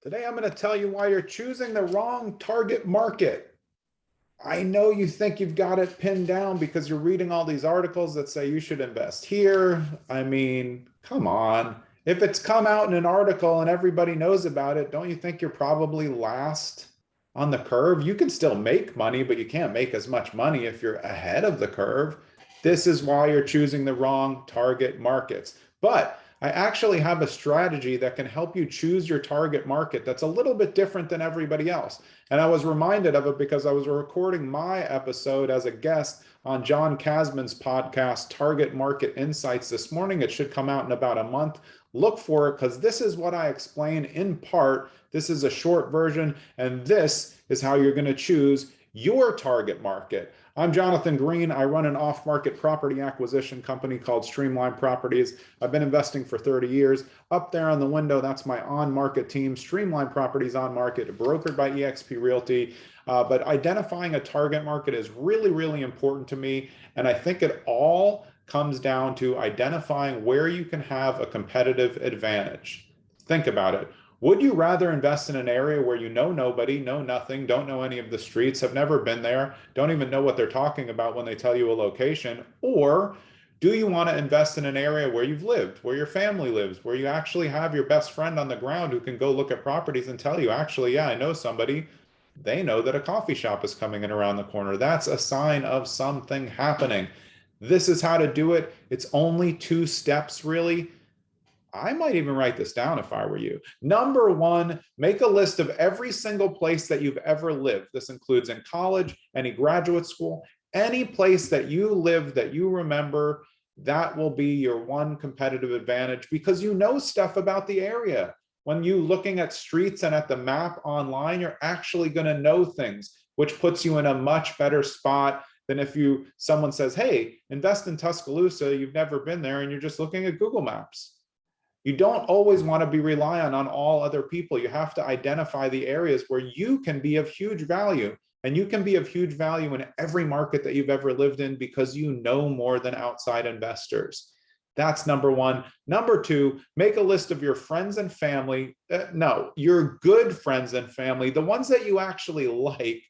Today, I'm going to tell you why you're choosing the wrong target market. I know you think you've got it pinned down because you're reading all these articles that say you should invest here. I mean, come on. If it's come out in an article and everybody knows about it, don't you think you're probably last on the curve? You can still make money, but you can't make as much money if you're ahead of the curve. This is why you're choosing the wrong target markets. But I actually have a strategy that can help you choose your target market that's a little bit different than everybody else. And I was reminded of it because I was recording my episode as a guest on John Kasman's podcast, Target Market Insights, this morning. It should come out in about a month. Look for it because this is what I explain in part. This is a short version, and this is how you're going to choose your target market. I'm Jonathan Green. I run an off-market property acquisition company called Streamline Properties. I've been investing for 30 years. Up there on the window, that's my on-market team, Streamline Properties on Market, brokered by eXp Realty. But identifying a target market is really, really important to me. And I think it all comes down to identifying where you can have a competitive advantage. Think about it. Would you rather invest in an area where you know nobody, know nothing, don't know any of the streets, have never been there, don't even know what they're talking about when they tell you a location? Or do you want to invest in an area where you've lived, where your family lives, where you actually have your best friend on the ground who can go look at properties and tell you, actually, yeah, I know somebody. They know that a coffee shop is coming in around the corner. That's a sign of something happening. This is how to do it. It's only 2 steps, really. I might even write this down if I were you. Number one, make a list of every single place that you've ever lived. This includes in college, any graduate school, any place that you live that you remember. That will be your one competitive advantage because you know stuff about the area. When you looking at streets and at the map online, you're actually going to know things, which puts you in a much better spot than if someone says, hey, invest in Tuscaloosa, you've never been there, and you're just looking at Google Maps. You don't always want to be reliant on all other people. You have to identify the areas where you can be of huge value. And you can be of huge value in every market that you've ever lived in because you know more than outside investors. That's number one. Number two, make a list of your friends and family. No, your good friends and family, the ones that you actually like.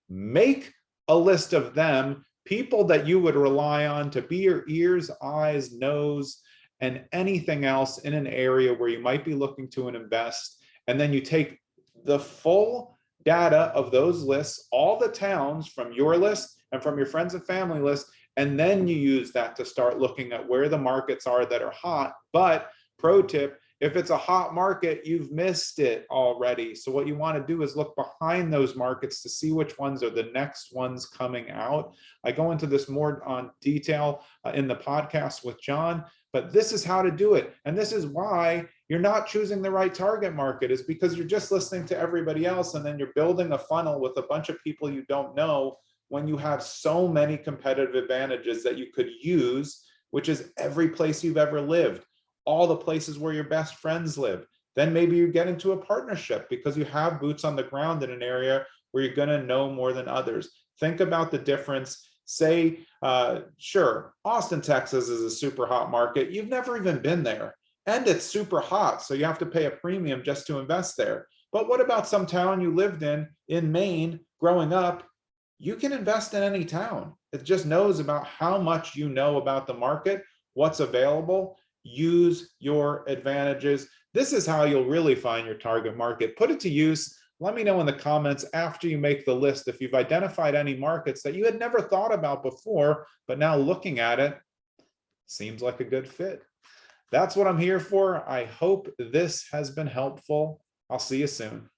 Make a list of them, people that you would rely on to be your ears, eyes, nose, and anything else in an area where you might be looking to invest. And then you take the full data of those lists, all the towns from your list and from your friends and family list, and then you use that to start looking at where the markets are that are hot. But pro tip, if it's a hot market, you've missed it already. So what you want to do is look behind those markets to see which ones are the next ones coming out. I go into this more on detail in the podcast with John, but this is how to do it. And this is why you're not choosing the right target market, is because you're just listening to everybody else. And then you're building a funnel with a bunch of people you don't know when you have so many competitive advantages that you could use, which is every place you've ever lived, all the places where your best friends live. Then maybe you get into a partnership because you have boots on the ground in an area where you're going to know more than others. Think about the difference. Say, sure, Austin, Texas is a super hot market. You've never even been there, and it's super hot, so you have to pay a premium just to invest there. But what about some town you lived in Maine, growing up? You can invest in any town. It just knows about how much you know about the market, what's available. Use your advantages. This is how you'll really find your target market. Put it to use. Let me know in the comments after you make the list if you've identified any markets that you had never thought about before, but now looking at it, seems like a good fit. That's what I'm here for. I hope this has been helpful. I'll see you soon.